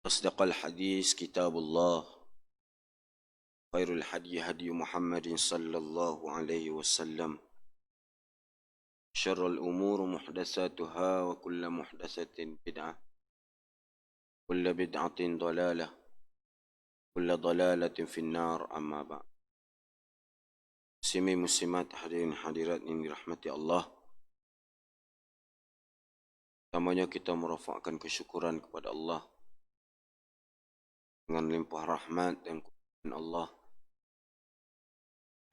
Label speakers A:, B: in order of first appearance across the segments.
A: أصدق الحديث كتاب الله خير الهدي هدي محمد صلى الله عليه وسلم شر الأمور محدثاتها وكل محدثة بدعة كل بدعة ضلالة كل ضلالة في النار أما بعد. Muslimin muslimat hadirin hadirat yang dirahmati Allah, pertamanya kita merafakkan kesyukuran kepada Allah dengan limpah rahmat dan kurniaan Allah.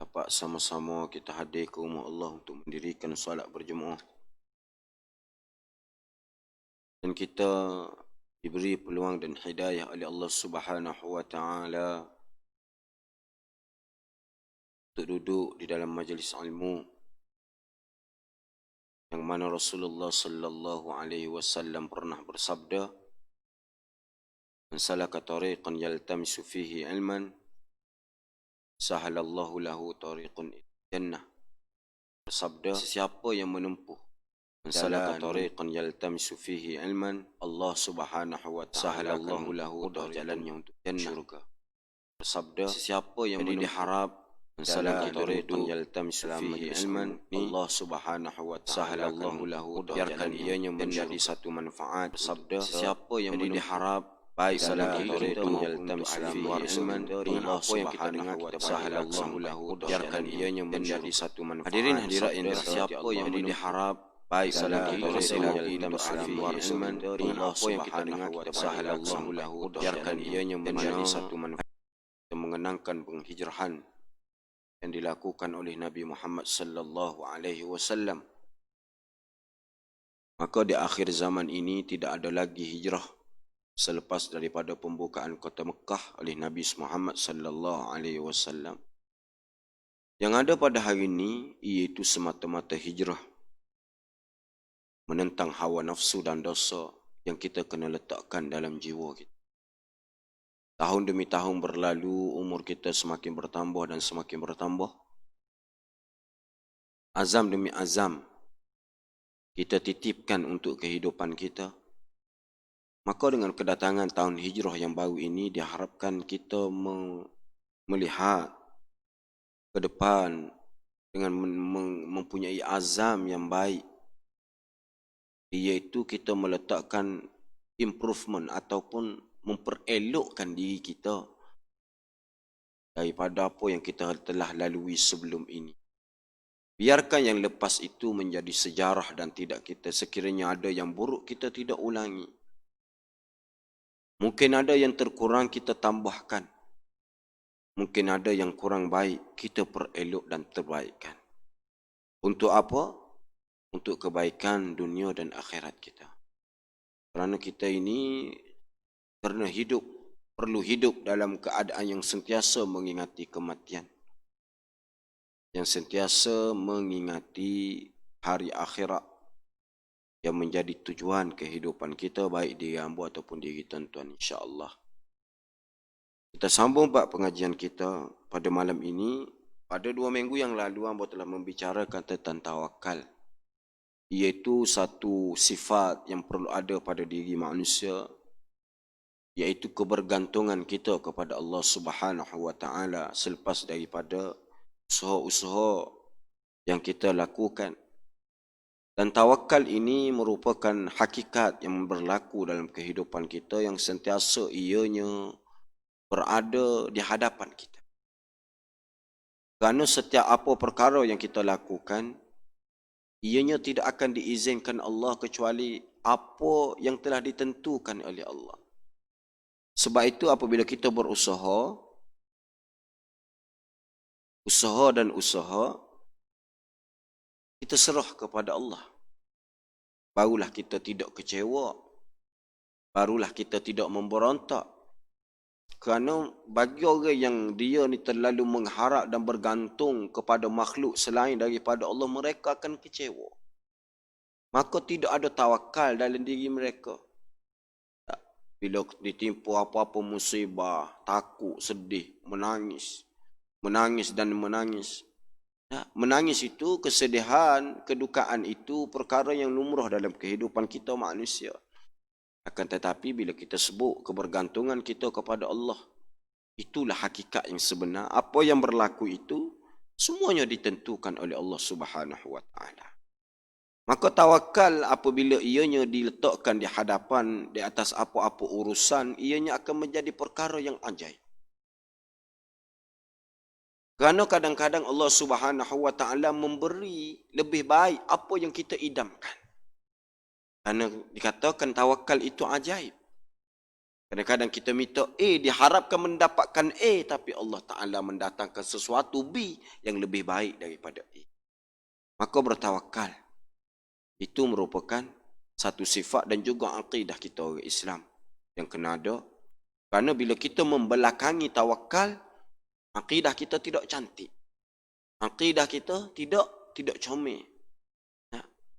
A: Dapat sama-sama kita hadir ke rumah Allah untuk mendirikan solat berjemaah. Dan kita diberi peluang dan hidayah oleh Allah Subhanahu wa taala untuk duduk di dalam majlis ilmu yang mana Rasulullah sallallahu alaihi wasallam pernah bersabda, "Man salaka tariqan yaltamisu fihi ilman, sahalallahu lahu tariqun ila jannah." Bersabda, siapa yang menempuh salaka tariqan yaltamisu fihi ilman, Allah Subhanahu wa taala sahalallahu lahu jalannya untuk syurga. Bersabda, siapa yang diharap salaka tariqan yaltamisu fihi ilman, Allah Subhanahu wa taala sahalallahu lahu biarkan ianya menjadi satu manfaat. Bersabda, siapa yang diharap baik salaka tariqan yaltamisu fihi ilman, Allah Subhanahu wa taala sahalallahu lahu biarkan ianya menjadi satu manfaat. Hadirin hadirat yang siapa yang diharap baik salaka tariqan yaltamisu fihi ilman, Allah Subhanahu wa taala sahalallahu lahu biarkan ianya menjadi satu manfaat. Yang mengenangkan penghijrahan yang dilakukan oleh Nabi Muhammad sallallahu alaihi wasallam, maka di akhir zaman ini tidak ada lagi hijrah selepas daripada pembukaan kota Mekah oleh Nabi Muhammad sallallahu alaihi wasallam. Yang ada pada hari ini iaitu semata-mata hijrah menentang hawa nafsu dan dosa yang kita kena letakkan dalam jiwa kita. Tahun demi tahun berlalu, umur kita semakin bertambah dan semakin bertambah. Azam demi azam kita titipkan untuk kehidupan kita. Maka dengan kedatangan tahun hijrah yang baru ini, diharapkan kita melihat ke depan dengan mempunyai azam yang baik, iaitu kita meletakkan improvement ataupun memperelokkan diri kita daripada apa yang kita telah lalui sebelum ini. Biarkan yang lepas itu menjadi sejarah dan tidak kita, sekiranya ada yang buruk kita tidak ulangi. Mungkin ada yang terkurang kita tambahkan. Mungkin ada yang kurang baik kita perelok dan terbaikkan. Untuk apa? Untuk kebaikan dunia dan akhirat kita. Kerana kita ini kerana perlu hidup dalam keadaan yang sentiasa mengingati kematian, yang sentiasa mengingati hari akhirat yang menjadi tujuan kehidupan kita, baik diri hamba ataupun diri tuan-tuan, insya-Allah. Kita sambung bab pengajian kita pada malam ini. Pada 2 minggu yang lalu hamba telah membicarakan tentang tawakal, iaitu satu sifat yang perlu ada pada diri manusia, iaitu kebergantungan kita kepada Allah Subhanahu wa taala selepas daripada usaha-usaha yang kita lakukan. Dan tawakal ini merupakan hakikat yang berlaku dalam kehidupan kita yang sentiasa ianya berada di hadapan kita. Kerana setiap apa perkara yang kita lakukan, ianya tidak akan diizinkan Allah kecuali apa yang telah ditentukan oleh Allah. Sebab itu apabila kita berusaha, kita serah kepada Allah. Barulah kita tidak kecewa. Barulah kita tidak memberontak. Kerana bagi orang yang dia ni terlalu mengharap dan bergantung kepada makhluk selain daripada Allah, mereka akan kecewa. Maka tidak ada tawakal dalam diri mereka. Bila ditimpa apa-apa musibah, takut, sedih, menangis. Menangis itu, kesedihan, kedukaan itu perkara yang lumrah dalam kehidupan kita manusia. Akan tetapi bila kita sebut kebergantungan kita kepada Allah, itulah hakikat yang sebenar. Apa yang berlaku itu semuanya ditentukan oleh Allah Subhanahu wa taala. Maka tawakal apabila ianya diletakkan di hadapan di atas apa-apa urusan, ianya akan menjadi perkara yang ajaib. Kerana kadang-kadang Allah Subhanahu wa taala memberi lebih baik apa yang kita idamkan. Kerana dikatakan tawakal itu ajaib. Kadang-kadang kita minta A, diharapkan mendapatkan A, tapi Allah Ta'ala mendatangkan sesuatu B yang lebih baik daripada A. Maka bertawakal. Itu merupakan satu sifat dan juga akidah kita orang Islam yang kena ada. Kerana bila kita membelakangi tawakal, akidah kita tidak cantik. Akidah kita tidak comel.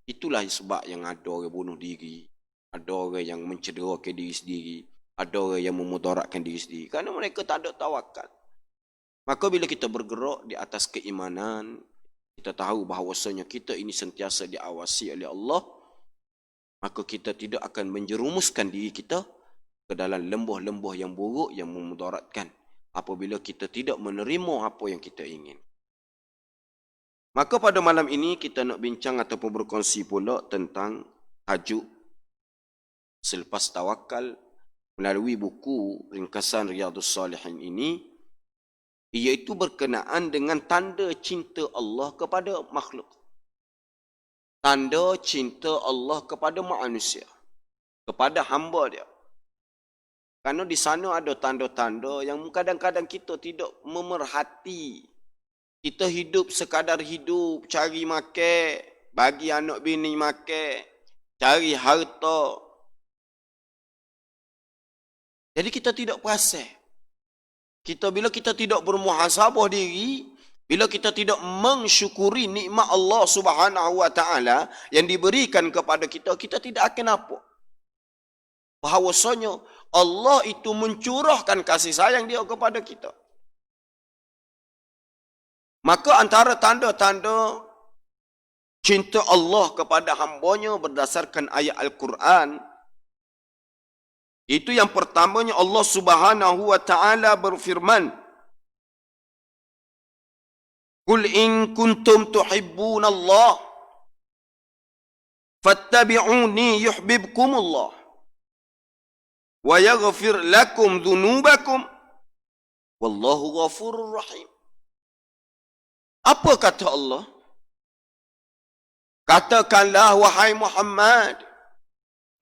A: Itulah sebab yang ada orang bunuh diri, ada orang yang mencederakan diri sendiri, ada orang yang memudaratkan diri sendiri. Kerana mereka tak ada tawakal. Maka bila kita bergerak di atas keimanan, kita tahu bahawasanya kita ini sentiasa diawasi oleh Allah, maka kita tidak akan menjerumuskan diri kita ke dalam lembuh-lembuh yang buruk yang memudaratkan apabila kita tidak menerima apa yang kita ingin. Maka pada malam ini kita nak bincang ataupun berkongsi pula tentang tajuk selepas tawakal melalui buku ringkasan Riyadhus Salihin ini, iaitu berkenaan dengan tanda cinta Allah kepada makhluk. Tanda cinta Allah kepada manusia, kepada hamba dia. Kerana di sana ada tanda-tanda yang kadang-kadang kita tidak memerhati. Kita hidup sekadar hidup, cari makan, bagi anak bini makan, cari harta. Jadi kita tidak perasan. Bila kita tidak bermuhasabah diri, bila kita tidak mensyukuri nikmat Allah Subhanahu wa taala yang diberikan kepada kita, kita tidak akan apa. Bahawasanya Allah itu mencurahkan kasih sayang dia kepada kita. Maka antara tanda-tanda cinta Allah kepada hambanya berdasarkan ayat Al-Quran, itu yang pertamanya Allah Subhanahu wa taala berfirman, "Qul in kuntum tuhibbunallah fattabi'uni yuhibbukumullah wa yaghfir lakum dhunubakum wallahu ghafurur rahim." Apa kata Allah? Katakanlah wahai Muhammad,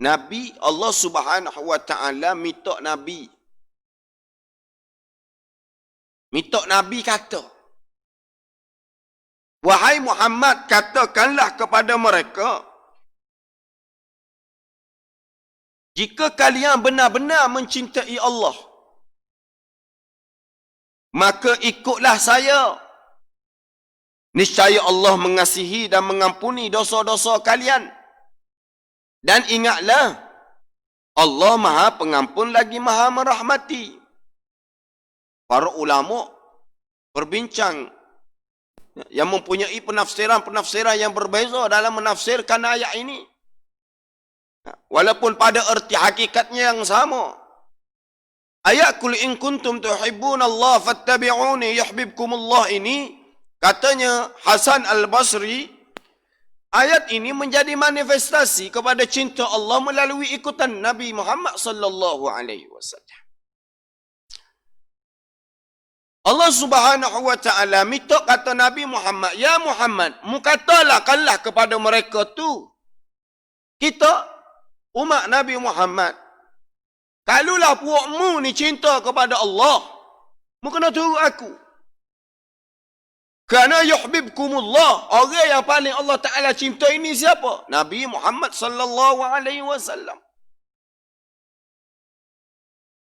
A: Nabi, Allah Subhanahu wa taala minta Nabi. Minta Nabi kata, wahai Muhammad, katakanlah kepada mereka, jika kalian benar-benar mencintai Allah, maka ikutlah saya. Niscaya Allah mengasihi dan mengampuni dosa-dosa kalian. Dan ingatlah, Allah Maha Pengampun lagi Maha Merahmati. Para ulama berbincang yang mempunyai penafsiran-penafsiran yang berbeza dalam menafsirkan ayat ini. Walaupun pada erti hakikatnya yang sama. Ayat "Qul in kuntum tuhibbunallaha fattabi'uni yuhibbukumullah" ini, katanya Hasan Al-Basri, ayat ini menjadi manifestasi kepada cinta Allah melalui ikutan Nabi Muhammad sallallahu alaihi wasallam. Allah Subhanahu wa taala minta kata Nabi Muhammad, "Ya Muhammad, mu katakanlah kepada mereka tu, kita umat Nabi Muhammad, kalulah puakmu ni cinta kepada Allah, mu kena turut aku. Kerana yuhibbukumullah, orang yang paling Allah Ta'ala cinta ini siapa? Nabi Muhammad sallallahu alaihi wasallam."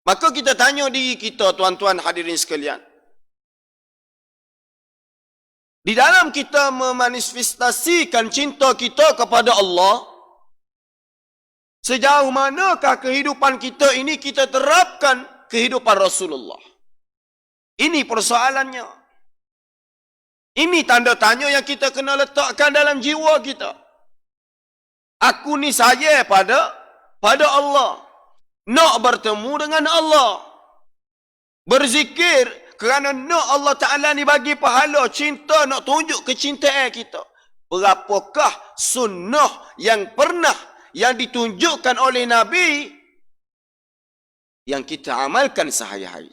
A: Maka kita tanya diri kita, tuan-tuan hadirin sekalian. Di dalam kita memanifestasikan cinta kita kepada Allah, sejauh manakah kehidupan kita ini kita terapkan kehidupan Rasulullah? Ini persoalannya. Ini tanda tanya yang kita kena letakkan dalam jiwa kita. Aku ni saya pada Allah. nak bertemu dengan Allah. Berzikir kerana nak Allah Ta'ala ni bagi pahala, cinta, nak tunjuk kecintaan kita. Berapakah sunnah yang ditunjukkan oleh Nabi yang kita amalkan sehari-hari.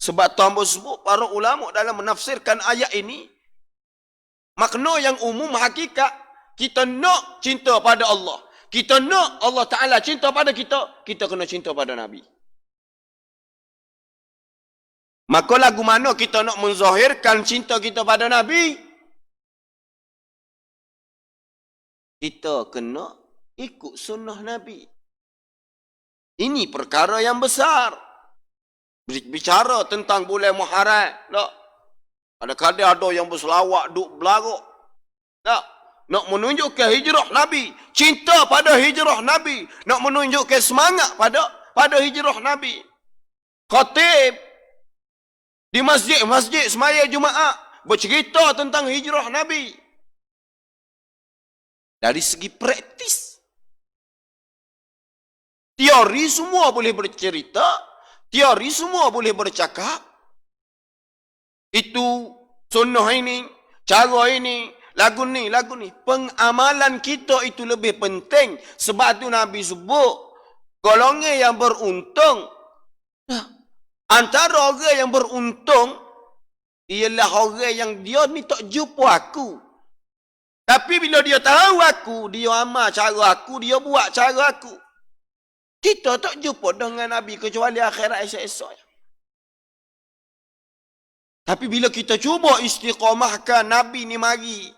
A: Sebab tambah sebut para ulama dalam menafsirkan ayat ini, makna yang umum hakikat, kita nak cinta pada Allah. Kita nak Allah Ta'ala cinta pada kita, kita kena cinta pada Nabi. Maka lagu mana kita nak menzahirkan cinta kita pada Nabi? Kita kena ikut sunnah Nabi. Ini perkara yang besar. Bicara tentang bulan Muharram, tak? Kadang-kadang ada yang berselawat, duk belaruk. Tak? Nak menunjukkan hijrah Nabi, cinta pada hijrah Nabi, nak menunjukkan semangat pada hijrah Nabi. Khatib di masjid semaya Jumaat bercerita tentang hijrah Nabi. Dari segi praktis, teori semua boleh bercerita, teori semua boleh bercakap. Itu sunnah ini, cara ini, lagu ni. Pengamalan kita itu lebih penting. Sebab tu Nabi sebut, golongan yang beruntung, antara orang yang beruntung, ialah orang yang dia ni tak jumpa aku. Tapi bila dia tahu aku, dia amal cara aku, dia buat cara aku. Kita tak jumpa dengan Nabi kecuali akhirat esok-esok. Tapi bila kita cuba istiqamahkan, Nabi ni mari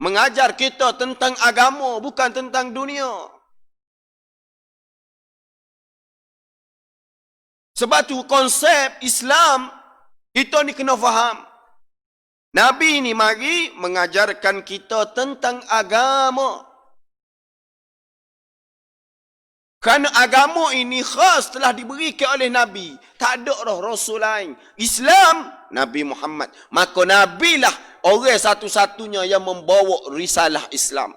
A: mengajar kita tentang agama, bukan tentang dunia. Sebab tu konsep Islam, kita ni kena faham. Nabi ni mari mengajarkan kita tentang agama. Kerana agama ini khas telah diberikan oleh Nabi. Tak ada dah Rasul lain. Islam, Nabi Muhammad. Maka Nabi lah orang satu-satunya yang membawa risalah Islam.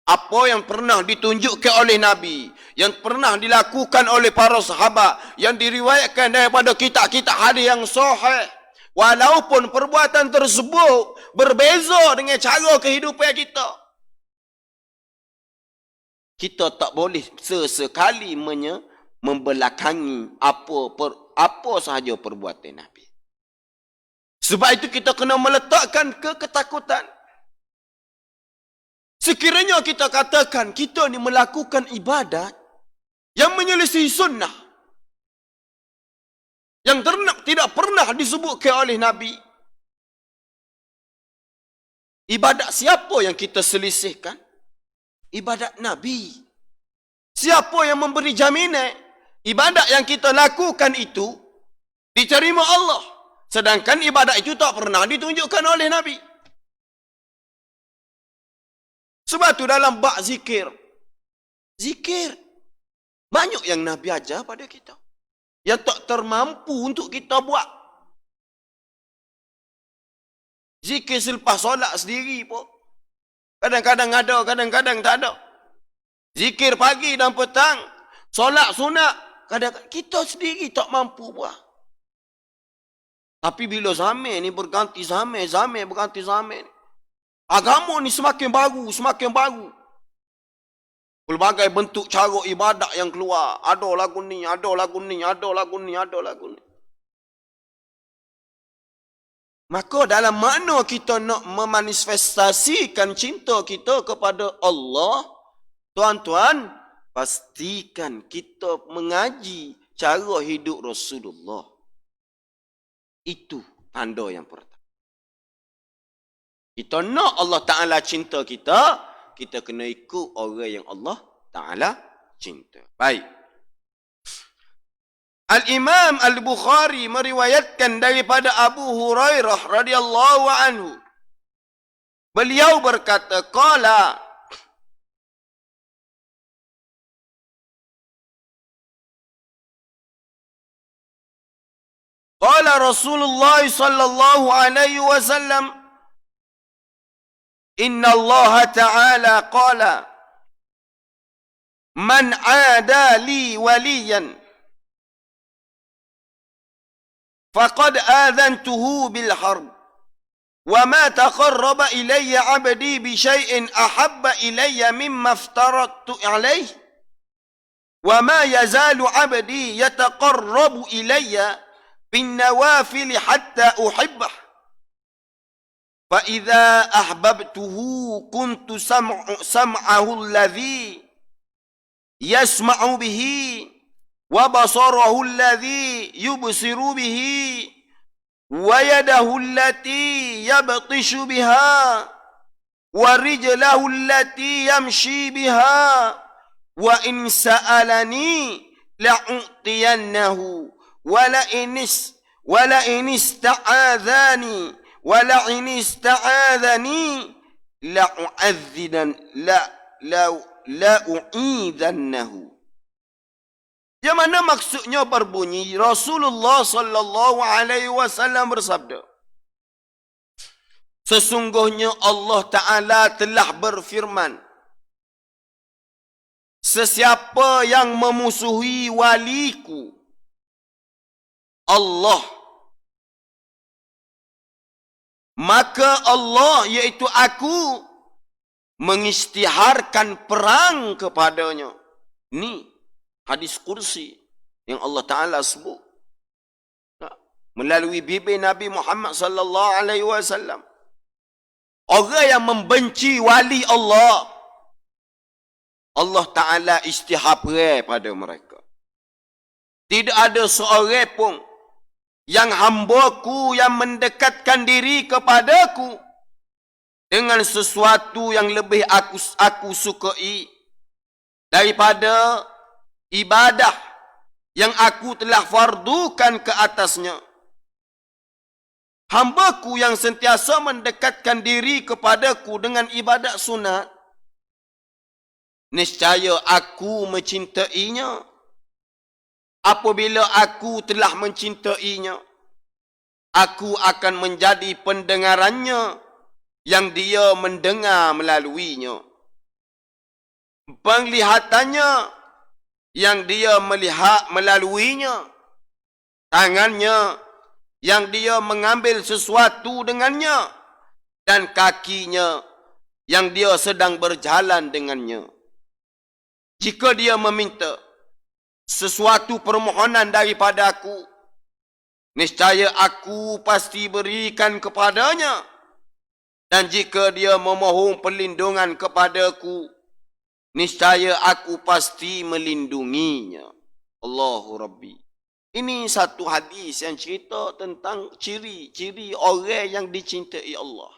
A: Apa yang pernah ditunjukkan oleh Nabi, yang pernah dilakukan oleh para sahabat, yang diriwayatkan daripada kitab-kitab hadis yang sahih, walaupun perbuatan tersebut berbeza dengan cara kehidupan kita, kita tak boleh sesekali membelakangi apa sahaja perbuatan Nabi. Sebab itu kita kena meletakkan ketakutan. Sekiranya kita katakan kita ni melakukan ibadat yang menyelisihi sunnah, yang tidak pernah disebutkan oleh Nabi, ibadat siapa yang kita selisihkan? Ibadat Nabi. Siapa yang memberi jaminan ibadat yang kita lakukan itu diterima Allah, sedangkan ibadat itu tak pernah ditunjukkan oleh Nabi? Sebab tu dalam bab zikir, banyak yang Nabi ajar pada kita, yang tak termampu untuk kita buat. Zikir selepas solat sendiri pun kadang-kadang ada, kadang-kadang tak ada. Zikir pagi dan petang, solat sunat, kadang-kadang kita sendiri tak mampu buat. Tapi bila zaman ni berganti zaman berganti zaman, agama ni semakin baru. Pelbagai bentuk cara ibadat yang keluar. Ada lagu ni. Maka dalam makna kita nak memanifestasikan cinta kita kepada Allah, tuan-tuan, pastikan kita mengaji cara hidup Rasulullah. Itu tanda yang pertama. Kita nak Allah Ta'ala cinta kita, kita kena ikut orang yang Allah Ta'ala cinta. Baik. Al-Imam Al-Bukhari meriwayatkan daripada Abu Hurairah radhiyallahu anhu. Beliau berkata, qala Rasulullah sallallahu alaihi wasallam, Inna Allah Ta'ala qala Man 'ada li waliyan faqad adhantuhu bil harb wa ma taqarraba ilayya 'abdi bi syai'in ahabba ilayya mimma aftaradtu 'alayhi wa ma yazalu 'abdi yataqarrabu ilayya bin nawafil hatta uhibbah fa idza ahbabtuhu kuntu sam'ahu alladhi yasma'u bihi wa basarahu alladhi yubsiru bihi wa yadahu allati yabtishu biha wa rijlahu allati yamshi biha wa in sa'alani la'utiyannahu wa la in ista'adhani wa la in ista'adhani la'u'idhannahu. Yang mana maksudnya berbunyi Rasulullah sallallahu alaihi wasallam bersabda, sesungguhnya Allah Ta'ala telah berfirman, sesiapa yang memusuhi waliku, Allah, maka Allah iaitu aku mengisytiharkan perang kepadanya. Ini hadis kursi yang Allah Ta'ala sebut melalui bibir Nabi Muhammad sallallahu alaihi wasallam. Orang yang membenci wali Allah, Allah Ta'ala isytihar pada mereka. Tidak ada seorang pun yang hamba-Ku yang mendekatkan diri kepadaku dengan sesuatu yang lebih aku sukai daripada ibadah yang aku telah fardukan ke atasnya. Hamba-Ku yang sentiasa mendekatkan diri kepadaku dengan ibadat sunat, niscaya aku mencintainya. Apabila aku telah mencintainya, aku akan menjadi pendengarannya yang dia mendengar melaluinya, penglihatannya yang dia melihat melaluinya, tangannya yang dia mengambil sesuatu dengannya, dan kakinya yang dia sedang berjalan dengannya. Jika dia meminta sesuatu permohonan daripada aku, niscaya aku pasti berikan kepadanya. Dan jika dia memohon perlindungan kepadaku, niscaya aku pasti melindunginya. Allahu Rabbi. Ini satu hadis yang cerita tentang ciri-ciri orang yang dicintai Allah.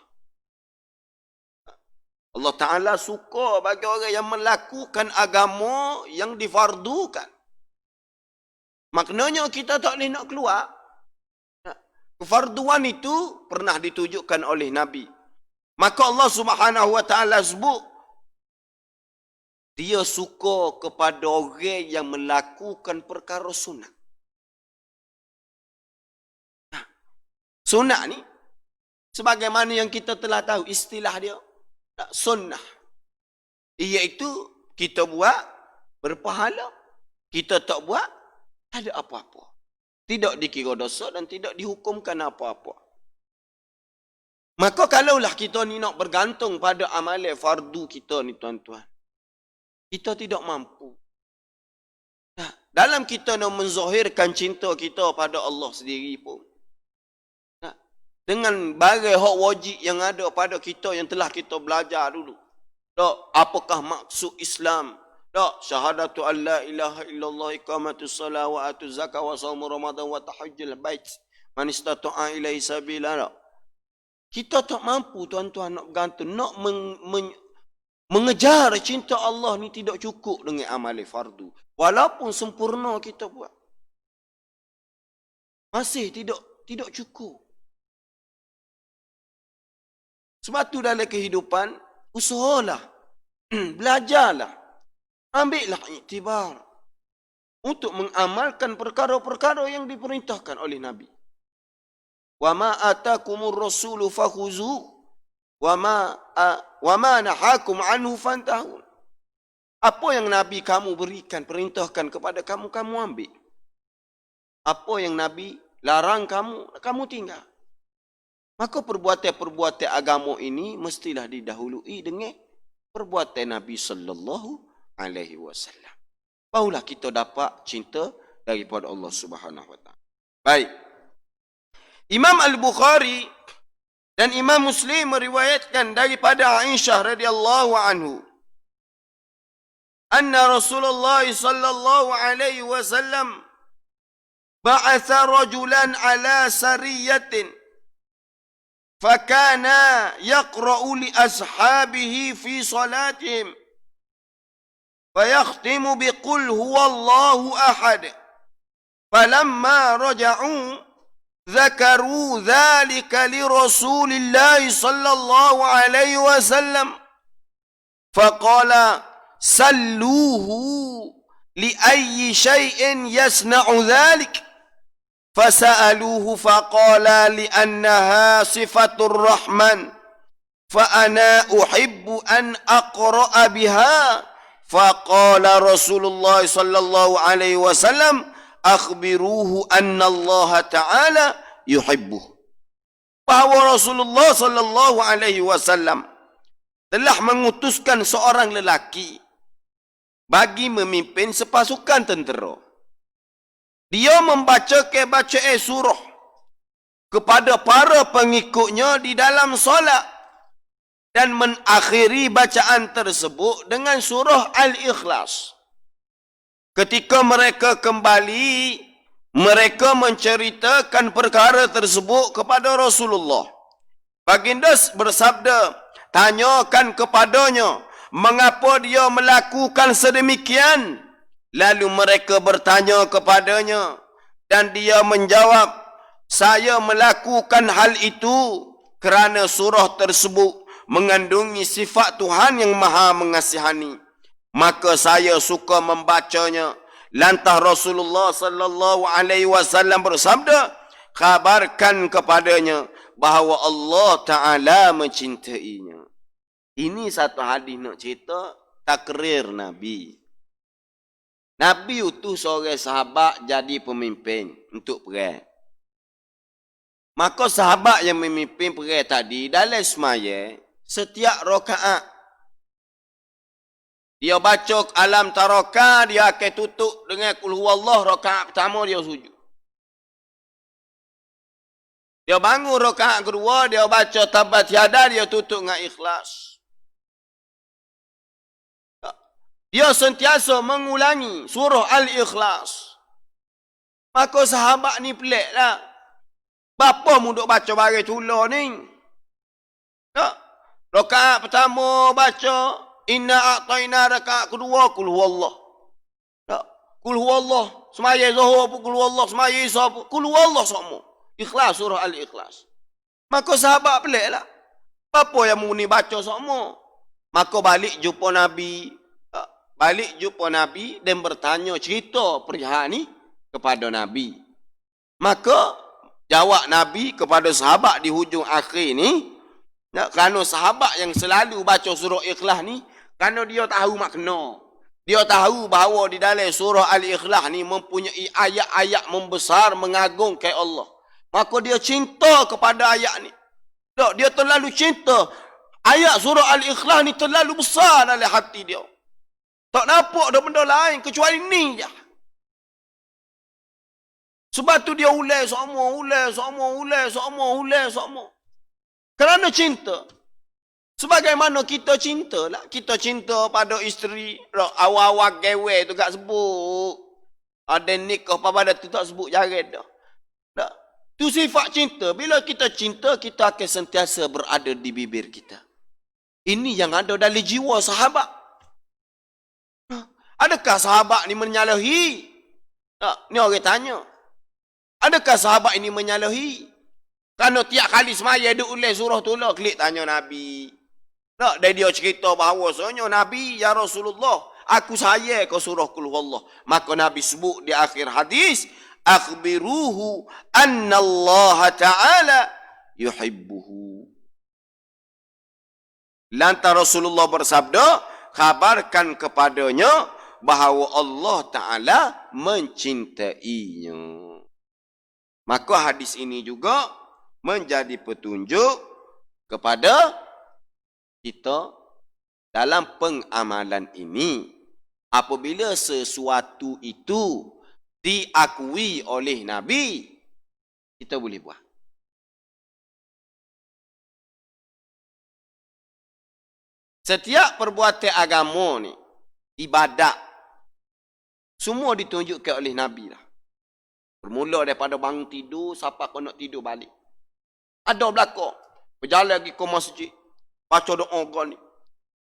A: Allah Ta'ala suka bagi orang yang melakukan agama yang difardukan. Maknanya kita tak boleh nak keluar. Kefarduan itu pernah ditujukan oleh Nabi. Maka Allah Subhanahu wa Ta'ala sebut, dia suka kepada orang yang melakukan perkara sunat. Sunat ni, sebagaimana yang kita telah tahu istilah dia, sunnah. Iaitu kita buat berpahala, kita tak buat, tak ada apa-apa. Tidak dikira dosa dan tidak dihukumkan apa-apa. Maka kalaulah kita ni nak bergantung pada amalan fardu kita ni tuan-tuan, kita tidak mampu. Dalam kita nak menzahirkan cinta kita pada Allah sendiri pun, dengan bagai hak wajib yang ada pada kita yang telah kita belajar dulu. Apakah maksud Islam? Syahadatu an la ilaha illallah, iqamatus salat wa atuz zakat wa shaum ramadan wa tahajjul bait man istata'a ilaihi sabila. Kita tak mampu tuan-tuan nak bergantung, nak mengejar cinta Allah ni tidak cukup dengan amal fardu. Walaupun sempurna kita buat, masih tidak cukup. Sebab tu dalam kehidupan, usahalah, belajarlah, ambillah iktibar untuk mengamalkan perkara-perkara yang diperintahkan oleh Nabi. Wa ma atakumur rasulu fakhuzu wa ma nahakum anhu fantahun. Apa yang Nabi kamu berikan, perintahkan kepada kamu, kamu ambil. Apa yang Nabi larang kamu, kamu tinggal. Maka perbuatan-perbuatan agama ini mestilah didahului dengan perbuatan Nabi sallallahu alaihi wasallam. Barulah kita dapat cinta daripada Allah Subhanahu wa taala. Baik. Imam Al-Bukhari dan Imam Muslim meriwayatkan daripada Aisyah radhiyallahu anhu anna Rasulullah sallallahu alaihi wasallam ba'atha rajulan ala sariyatin فكان يقرأ لأصحابه في صلاتهم فيختم بقل هو الله أحد فلما رجعوا ذكروا ذلك لرسول الله صلى الله عليه وسلم فقال سلوه لأي شيء يصنع ذلك فسألوه فقال لأنها صفة الرحمن فأنا أحب أن أقرأ بها فقال رسول الله صلى الله عليه وسلم أخبروه أن الله تعالى يحبه. Bahawa Rasulullah sallallahu alaihi wasallam telah mengutuskan seorang lelaki bagi memimpin sepasukan tentera. Dia membaca bacaan surah kepada para pengikutnya di dalam solat dan mengakhiri bacaan tersebut dengan surah Al-Ikhlas. Ketika mereka kembali, mereka menceritakan perkara tersebut kepada Rasulullah. Baginda bersabda, tanyakan kepadanya mengapa dia melakukan sedemikian. Lalu mereka bertanya kepadanya dan dia menjawab, saya melakukan hal itu kerana surah tersebut mengandungi sifat Tuhan yang maha mengasihani. Maka saya suka membacanya. Lantas Rasulullah sallallahu alaihi wasallam bersabda, kabarkan kepadanya bahawa Allah Ta'ala mencintainya. Ini satu hadis nak cerita takrir Nabi. Nabi utus seorang sahabat jadi pemimpin untuk perang. Maka sahabat yang memimpin perang tadi dalam semaya, setiap rakaat dia baca alam taraka, dia akan tutup dengan qul huwallah, rakaat pertama dia sujud. Dia bangun rakaat kedua, dia baca tabat yada, dia tutup dengan ikhlas. Dia sentiasa mengulangi surah Al-Ikhlas. Maka sahabat ni pelik lah. Bapa mu duk baca barang tula ni? Tak? Rakaat pertama baca inna a'tayna, rakaat kedua qul huwallah. Tak? Qul huwallah. Semaya zuhur pun qul huwallah, semaya isya pun qul huwallah semua. Ikhlas, surah Al-Ikhlas. Maka sahabat pelik lah. Bapa yang mu ni baca semua? Maka balik jumpa Nabi. Balik jumpa Nabi dan bertanya cerita perihal ni kepada Nabi. Maka jawab Nabi kepada sahabat di hujung akhir ni, kerana sahabat yang selalu baca surah Ikhlas ni, kerana dia tahu makna. Dia tahu bahawa di dalam surah Al-Ikhlas ni mempunyai ayat-ayat membesar mengagungkan Allah. Maka dia cinta kepada ayat ni. Dia terlalu cinta. Ayat surah Al-Ikhlas ni terlalu besar dalam hati dia. Tak nampak ada benda lain kecuali ni je. Sebab tu dia ulai semua. Kerana cinta. Sebagaimana kita cinta lah. Kita cinta pada isteri. Awal-awal gawe tu tak sebut. Ada nikah pada tu tak sebut jaret dah. Tak? Tu sifat cinta. Bila kita cinta, kita akan sentiasa berada di bibir kita. Ini yang ada dalam jiwa sahabat. Adakah sahabat ni menyalahi? Tak, ni orang tanya. Adakah sahabat ini menyalahi? Kerana tiap kali semaya dia ulai surah tu lah, klik tanya Nabi. Tak, dan dia cerita bahawasanya Nabi, ya Rasulullah, aku sayang ke surah qul huwallah. Maka Nabi sebut di akhir hadis, akhbiruhu anna Allah Ta'ala yuhibbuhu. Lantas Rasulullah bersabda, khabarkan kepadanya bahawa Allah Ta'ala mencintainya. Maka hadis ini juga menjadi petunjuk kepada kita dalam pengamalan ini. Apabila sesuatu itu diakui oleh Nabi, kita boleh buat. Setiap perbuatan agama ni, ibadat, semua ditunjukkan oleh Nabi lah. Bermula daripada bangun tidur, sampai kau nak tidur balik. Ada belakang, berjalan pergi ke masjid, baca doa kau ni.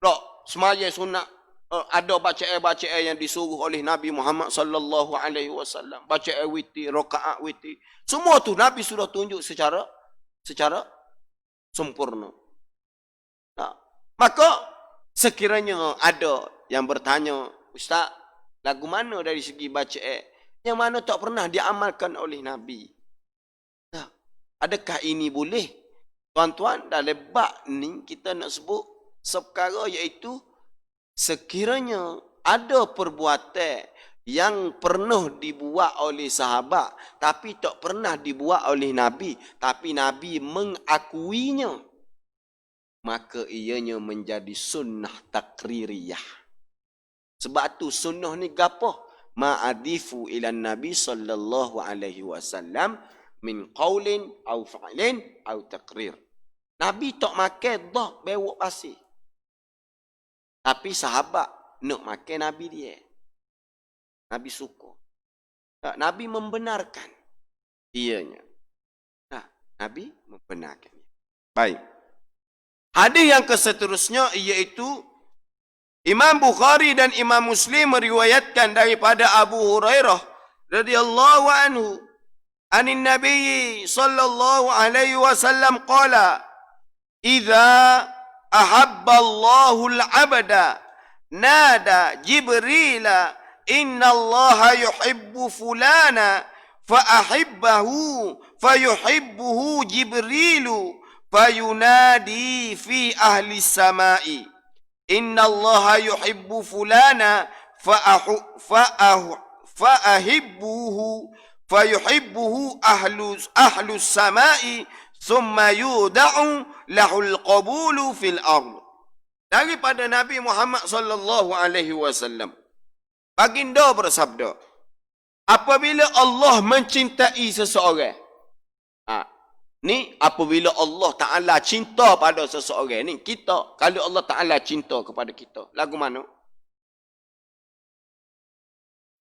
A: Tak, semaya sunat. Ada bacaan-bacaan yang disuruh oleh Nabi Muhammad sallallahu alaihi wasallam. Bacaan witir, rakaat witir. Semua tu Nabi sudah tunjuk secara sempurna. Nah, maka sekiranya ada yang bertanya, Ustaz, lagu mana dari segi bacaan yang mana tak pernah diamalkan oleh Nabi? Nah, adakah ini boleh? Tuan-tuan, dalam bab ni kita nak sebut seperkara iaitu sekiranya ada perbuatan yang pernah dibuat oleh sahabat tapi tak pernah dibuat oleh Nabi, tapi Nabi mengakuinya, maka ianya menjadi sunnah takririyah. Sebab tu sunnah ni gapo? Ma'adifu ila Nabi sallallahu alaihi wasallam min qaulin au fa'lin au takrir. Nabi tak makan dah bewok pasir. Tapi sahabat nak makan Nabi dia. Nabi suka. Nabi membenarkan ianya. Nah, Nabi membenarkan. Baik. Hadis yang keseterusnya iaitu Imam Bukhari dan Imam Muslim meriwayatkan daripada Abu Hurairah radhiyallahu anhu, anin Nabi sallallahu alaihi wasallam qala, "Idza ahabba Allahu al-'abda nada Jibril, inna Allah yuhibbu fulana fa ahibbahu fayuhibbuhu Jibril fayunadi fi ahli samai. Inna Allah yuhibbu fulana fa'ahibbuhu fayuhibbuhu ahlu samai thumma yuda'u lahul qabulu fil ardh." Daripada Nabi Muhammad sallallahu alaihi wasallam, baginda bersabda, apabila Allah mencintai seseorang, ni apabila Allah Ta'ala cinta pada seseorang ni, kita, kalau Allah Ta'ala cinta kepada kita, lagu mana?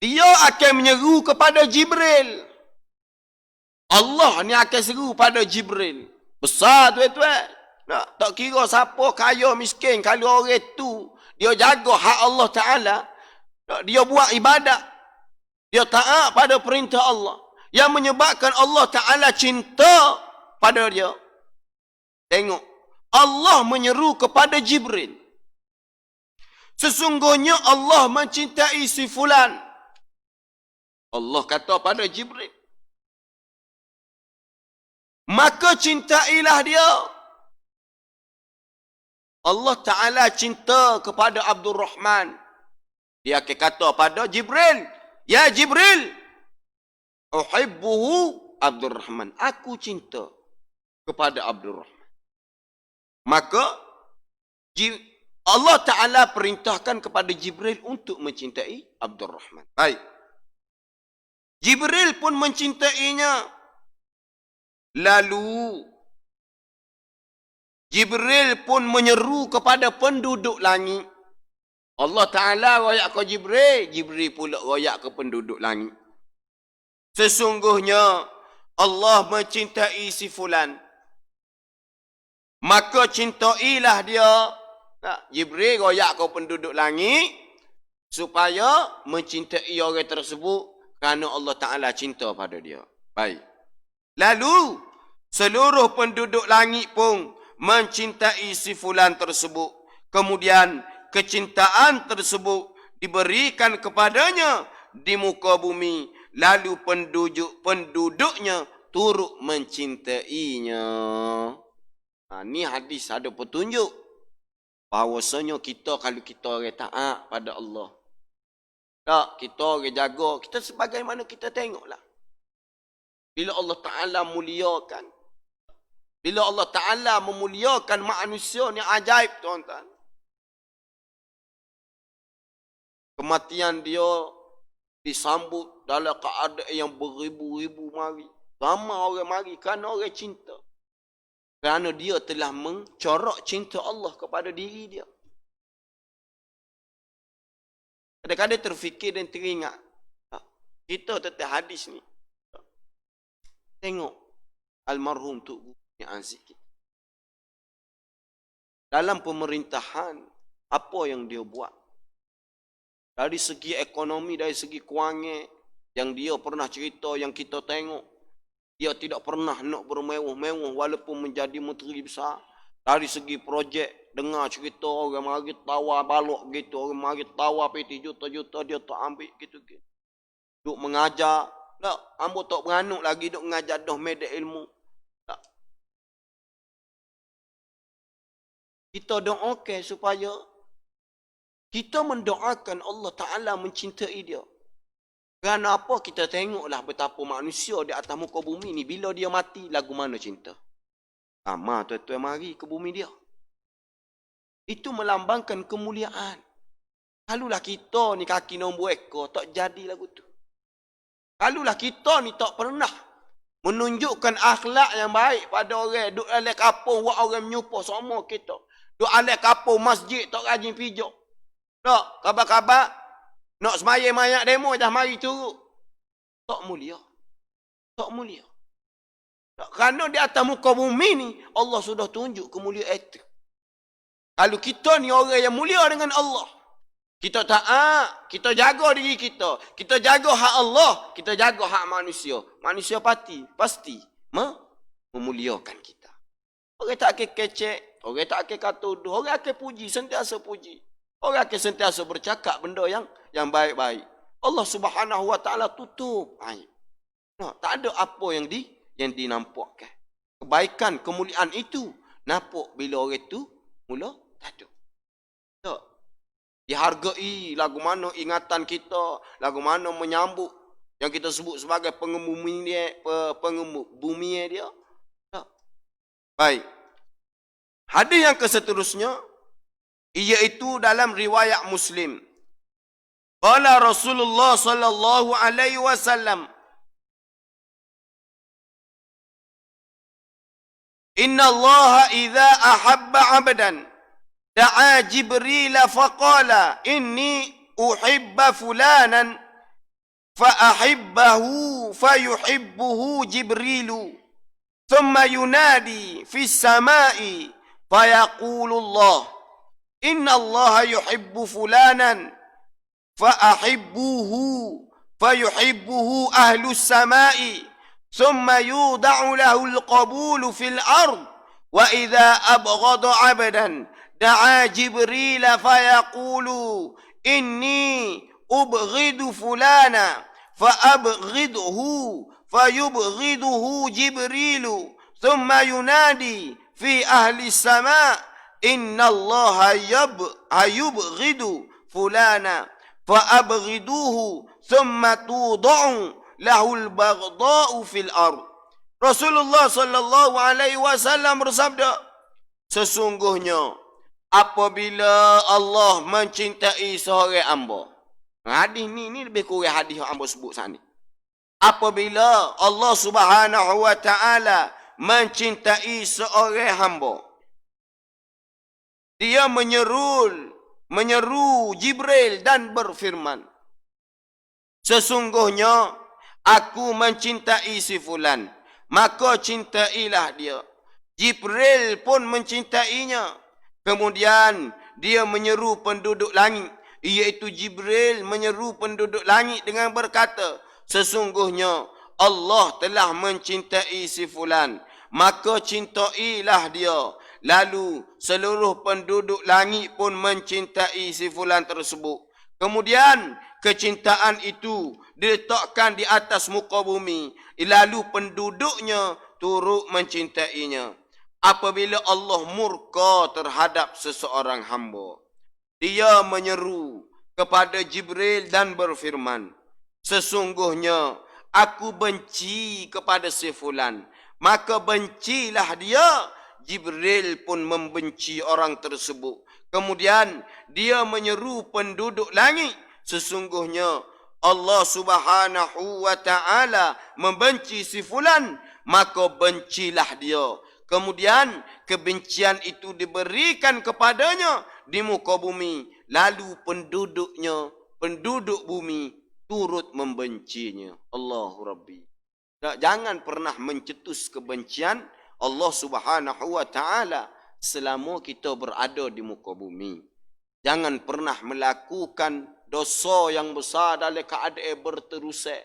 A: Dia akan menyeru kepada Jibril. Allah ni akan seru pada Jibril. Besar tuan-tuan. Tak kira siapa kaya miskin, kalau orang tu dia jaga hak Allah Ta'ala, dia buat ibadat, dia taat pada perintah Allah, yang menyebabkan Allah Ta'ala cinta pada dia. Tengok, Allah menyeru kepada Jibril, sesungguhnya Allah mencintai si fulan. Allah kata pada Jibril, maka cintailah dia. Allah Ta'ala cinta kepada Abdul Rahman, dia akan kata pada Jibril, ya Jibril, uhibbuhu Abdul Rahman, aku cinta kepada Abdul Rahman. Maka Allah Ta'ala perintahkan kepada Jibril untuk mencintai Abdul Rahman. Baik. Jibril pun mencintainya. Lalu Jibril pun menyeru kepada penduduk langit. Allah Ta'ala royak ke Jibril, Jibril pula royak ke penduduk langit. Sesungguhnya Allah mencintai si fulan, maka cintailah dia. Jibril royak ke penduduk langit supaya mencintai orang tersebut kerana Allah Ta'ala cinta pada dia. Baik. Lalu seluruh penduduk langit pun mencintai si fulan tersebut. Kemudian kecintaan tersebut diberikan kepadanya di muka bumi. Lalu penduduknya turut mencintainya. Ni hadis ada petunjuk Bahawasanya kita kalau kita orang taat pada Allah. Tak, kita orang jaga. Kita sebagaimana kita tengoklah. Bila Allah Ta'ala muliakan. Bila Allah Ta'ala memuliakan manusia ni ajaib tuan-tuan. Kematian dia disambut dalam keadaan yang beribu-ribu mari. Ramai orang mari kerana orang cinta. Kerana dia telah mencorak cinta Allah kepada diri dia. Kadang-kadang terfikir dan teringat. Kita tetap hadis ni. Tengok almarhum Tok Guru Aziz kita. Dalam pemerintahan, apa yang dia buat? Dari segi ekonomi, dari segi kewangan, yang dia pernah cerita, yang kita tengok, dia tidak pernah nak bermewah-mewah walaupun menjadi menteri besar. Dari segi projek, dengar cerita orang mari tawar balok gitu, orang mari tawar peti juta-juta, dia tak ambil gitu-gitu. Duk mengajar, tak, ambo tak beranuk lagi duk mengajar dah media ilmu. Tak. Kita doakan supaya kita mendoakan Allah Ta'ala mencintai dia. Kerana apa? Kita tengoklah betapa manusia di atas muka bumi ni. Bila dia mati, lagu mana cinta? Ama tuan-tuan mari ke bumi dia. Itu melambangkan kemuliaan. Kalulah kita ni kaki nombor ekor, tak jadi lagu tu. Kalulah kita ni tak pernah menunjukkan akhlak yang baik pada orang. Duk alai kapung, buat orang menyupa sama kita. Duk alai kapung masjid, tak rajin pijak. Tak, kabar-kabar. Nak semaya mayak demo dah mari turut. Tak mulia. Tak mulia. Tak, kerana di atas muka bumi ni, Allah sudah tunjuk kemuliaan itu. Kalau kita ni orang yang mulia dengan Allah. Kita taat, kita jaga diri kita. Kita jaga hak Allah, kita jaga hak manusia. Manusia pasti memuliakan kita. Orang tak akan kecek, orang tak akan kata tuduh, orang akan puji, sentiasa puji. Orang akan sentiasa bercakap benda yang baik-baik. Allah Subhanahu Wa Taala tutup aib. Nah, tak ada apa yang dinampakkan. Kebaikan, kemuliaan itu nampak bila orang itu mula tak ada. Tak. Dihargai lagu mana ingatan kita, lagu mana menyambut yang kita sebut sebagai pengemumi dia, bumi dia. Tak. Baik. Hadis yang keseterusnya iaitu dalam riwayat Muslim. Qala Rasulullah sallallahu alaihi wasallam, Inna Allah idza ahabba 'abdan da'a Jibril faqala inni uhibba fulanan fa ahibbahu fayuhibbuhu Jibrilu thumma yunadi fis samai fayaqulu Allah Inna Allah yuhibbu fulanan fa'ahibbuhu fayuhibbuhu ahlus samai thumma yuda'u lahul qabulu fil ard wa idha abghada 'abdan da'a Jibril fayaqulu inni ubghidu fulana fa'abghidhu fayubghiduhu Jibrilu thumma yunadi fi ahli sama' Inna Allah yubghidu fulana fa'abghiduhu thumma tuda'u lahul baghda'u fil ard. Rasulullah sallallahu alaihi wasallam bersabda, sesungguhnya apabila Allah mencintai seorang hamba. Hadis ni lebih kurang hadis yang hamba sebut saat ni. Apabila Allah Subhanahu Wa Taala mencintai seorang hamba, dia menyeru Jibril dan berfirman, sesungguhnya aku mencintai si fulan, maka cintailah dia. Jibril pun mencintainya. Kemudian dia menyeru penduduk langit, iaitu Jibril menyeru penduduk langit dengan berkata, sesungguhnya Allah telah mencintai si fulan, maka cintailah dia. Lalu seluruh penduduk langit pun mencintai si fulan tersebut. Kemudian kecintaan itu diletakkan di atas muka bumi. Lalu penduduknya turut mencintainya. apabila Allah murka terhadap seseorang hamba, dia menyeru kepada Jibril dan berfirman, sesungguhnya aku benci kepada si fulan, maka bencilah dia. Jibril pun membenci orang tersebut. Kemudian dia menyeru penduduk langit, sesungguhnya Allah Subhanahu wa taala membenci si fulan, maka bencilah dia. Kemudian kebencian itu diberikan kepadanya di muka bumi, lalu penduduk bumi turut membencinya. Allahu Rabbi. Jangan pernah mencetus kebencian Allah Subhanahu wa taala selama kita berada di muka bumi. Jangan pernah melakukan dosa yang besar dalam keadaan berterusan.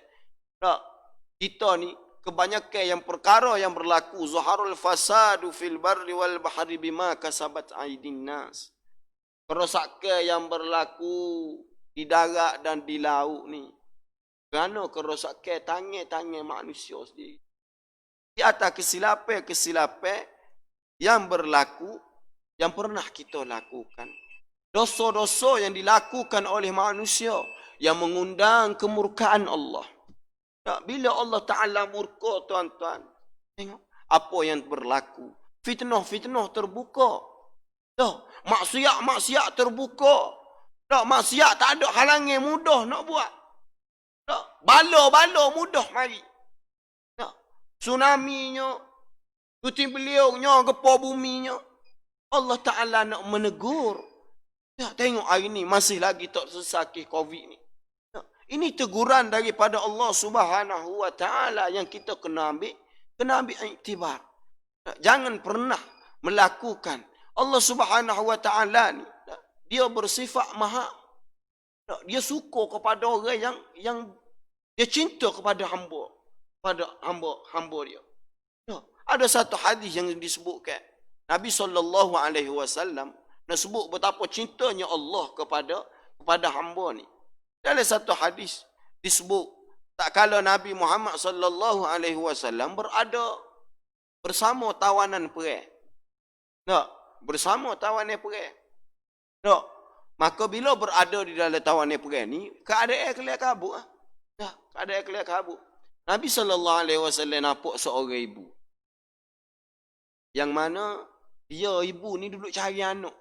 A: Kita ni kebanyakan yang perkara yang berlaku, zuharul fasadu fil barri wal bahri bima kasabat aydin nas. Kerosakan yang berlaku di darat dan di laut ni, kerana kerosakan tangan-tangan manusia sendiri. Di atas kesilapan yang berlaku, yang pernah kita lakukan. Dosa-dosa yang dilakukan oleh manusia yang mengundang kemurkaan Allah. Bila Allah Ta'ala murka, tuan-tuan, tengok apa yang berlaku. Fitnah-fitnah terbuka. Maksiat terbuka. Maksiat tak ada halangan, mudah nak buat. Bala mudah mari. Tsunami-nya, puting beliungnya, gempa buminya, Allah Ta'ala nak menegur. Tengok hari ni masih lagi tak selesai COVID ni. Ini teguran daripada Allah Subhanahu wa taala yang kita kena ambil iktibar. Jangan pernah melakukan. Allah Subhanahu wa taala ni, dia bersifat maha. Dia suka kepada orang yang dia cinta kepada hamba. Pada hamba dia. Ada satu hadis yang disebutkan. Nabi SAW nak sebut betapa cintanya Allah kepada hamba ni. Dalam satu hadis disebut, tak kala Nabi Muhammad SAW berada bersama tawanan perang. Bersama tawanan perang. Maka bila berada di dalam tawanan perang ni, keadaan kelihatan kabut. Keadaan kelihatan kabut. Nabi SAW nampak seorang ibu. Yang mana dia ibu ni duduk cari anak.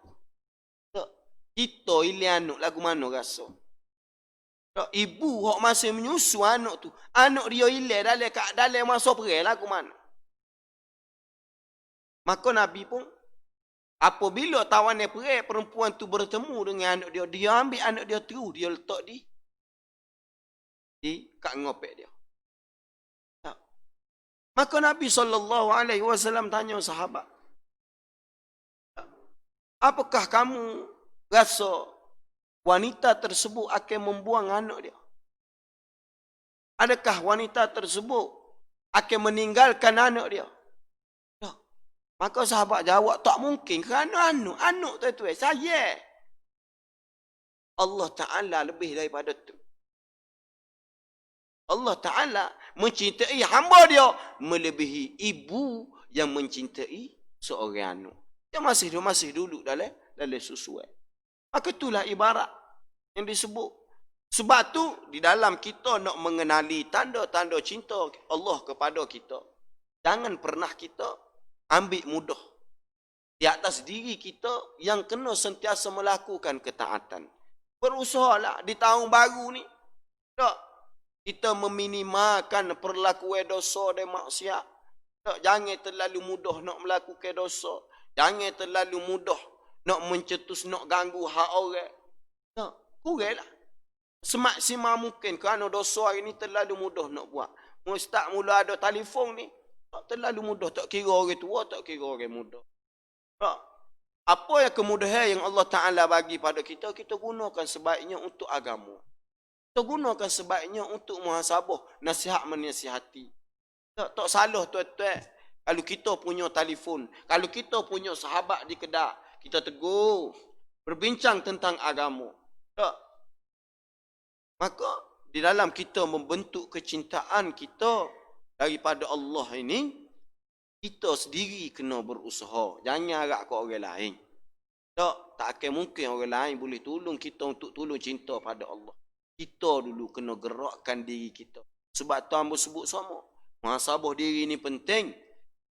A: Kita ilang anak lagu mana rasa. Ibu yang masih menyusu anak tu. Anak dia hilang dalam masa perang lagu mana. Maka Nabi pun, apabila tawanan perang, perempuan tu bertemu dengan anak dia. Dia ambil anak dia terus, dia letak di kat ngopek dia. Maka Nabi SAW tanya sahabat, apakah kamu rasa wanita tersebut akan membuang anak dia? Adakah wanita tersebut akan meninggalkan anak dia? Maka sahabat jawab, tak mungkin kerana anak tu saya. Allah Ta'ala lebih daripada tu. Allah Ta'ala mencintai hamba dia melebihi ibu yang mencintai seorang anak. Dia masih duduk dalam susuan. Maka itulah ibarat yang disebut. Sebab tu di dalam kita nak mengenali tanda-tanda cinta Allah kepada kita, jangan pernah kita ambil mudah. Di atas diri kita yang kena sentiasa melakukan ketaatan. Berusahalah di tahun baru ni, kita meminimalkan perlakuan dosa dan maksiat. Jangan terlalu mudah nak melakukan dosa. Jangan terlalu mudah nak mencetus, nak ganggu hak orang. Kuranglah. Semaksimal mungkin kerana dosa hari ni terlalu mudah nak buat. Ustaz mula ada telefon ni, tak terlalu mudah. Tak kira orang tua, tak kira orang muda. Apa yang kemudahan yang Allah Ta'ala bagi pada kita, kita gunakan sebaiknya untuk agama. Kita gunakan sebaiknya untuk muhasabah, nasihat menasihati. Tak salah tuan-tuan. Kalau kita punya telefon, kalau kita punya sahabat di kedai, kita tegur, berbincang tentang agama. Maka di dalam kita membentuk kecintaan kita daripada Allah ini, Kita sendiri kena berusaha. Jangan harap ke orang lain. Tak akan mungkin orang lain boleh tolong kita untuk tolong cinta pada Allah. Kita dulu kena gerakkan diri kita. Sebab tu hamba sebut sama. Muhasabah diri ni penting.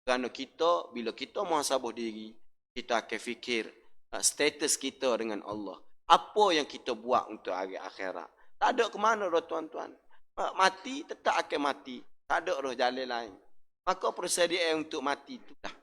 A: Kerana kita, bila kita muhasabah diri, kita akan fikir status kita dengan Allah. Apa yang kita buat untuk hari akhirat. Tak ada ke mana dah tuan-tuan. Mati tetap akan mati. Tak ada dah jalan lain. Maka persediaan untuk mati itulah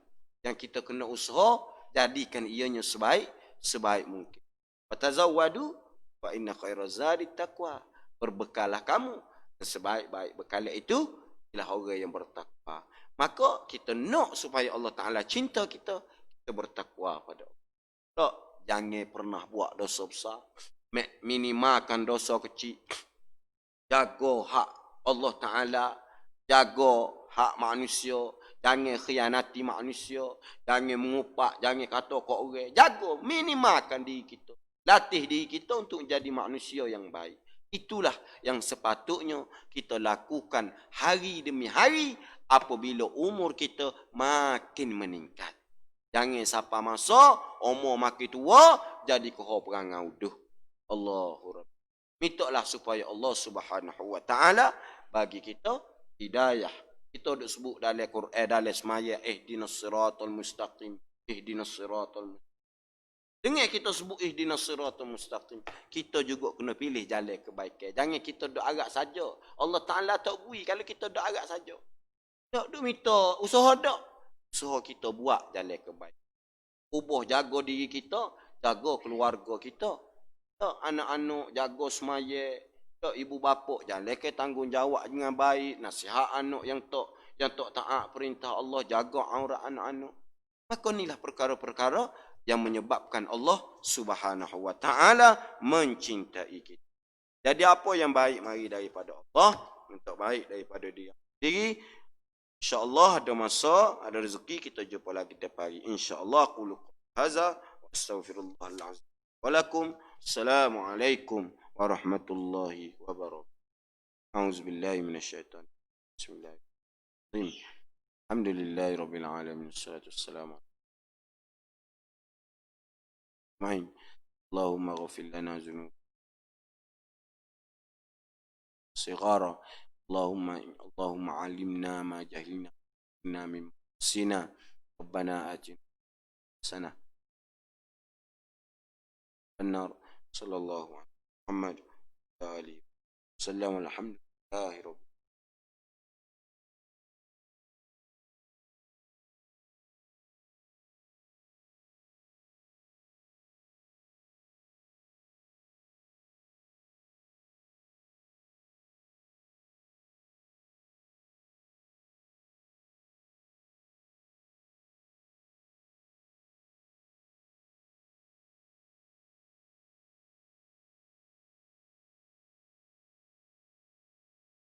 A: yang kita kena usaha jadikan ianya sebaik mungkin. Fatazawwadu fa inna khairaz zadi taqwa. Berbekalah kamu dan sebaik-baik bekal itu ialah orang yang bertakwa. Maka kita nak supaya Allah Taala cinta kita, kita bertakwa pada Allah. Tak, jangan pernah buat dosa besar. Minimalkan dosa kecil. Jaga hak Allah Taala, jaga hak manusia, jangan khianati manusia, jangan mengupak, jangan kata kau orang. Jaga, minimalkan diri kita. Latih diri kita untuk menjadi manusia yang baik. Itulah yang sepatutnya kita lakukan hari demi hari apabila umur kita makin meningkat. Jangan sampai masa umur makin tua jadi kau perangai uduh. Allahu Rabb. Mintalah supaya Allah Subhanahu wa taala bagi kita hidayah. Kita duk sebut dalam Quran dalam semaya ihdinas siratal mustaqim, ihdinas siratal mustaqim. Dengar kita sebut ihdinas siratal mustaqim, kita juga kena pilih jalan kebaikan. Jangan kita duk agak saja. Allah Taala tak bui kalau kita duk agak saja. Tak duk minta usaha dak. Usaha kita buat jalan kebaikan. Ubah jaga diri kita, jaga keluarga kita. Tak anak-anak jaga semaya. Tak ibu bapa jalan ke tanggungjawab dengan baik, nasihat anak yang tak taat perintah Allah, jaga aurat anak-anak. Maka inilah perkara-perkara yang menyebabkan Allah Subhanahu wa taala mencintai kita. Jadi apa yang baik mari daripada Allah, untuk baik daripada dia sendiri. InsyaAllah ada masa, ada rezeki kita jumpa lagi tiap hari. InsyaAllah qulu hadza wa astaghfirullahal azim. Walakum assalamualaikum warahmatullahi wabarakatuh. A'udzubillahi minasyaitonir rajim. Bismillahirrahmanirrahim. Alhamdulillahirabbil alamin. Wassalatu wassalamu ala Allahumma ghfir lana dzunub صغارا اللهم علمنا ما جهلنا من سنا ربنا آتنا حسنة النار صلى الله عليه محمد وآله وسلم. الحمد لله رب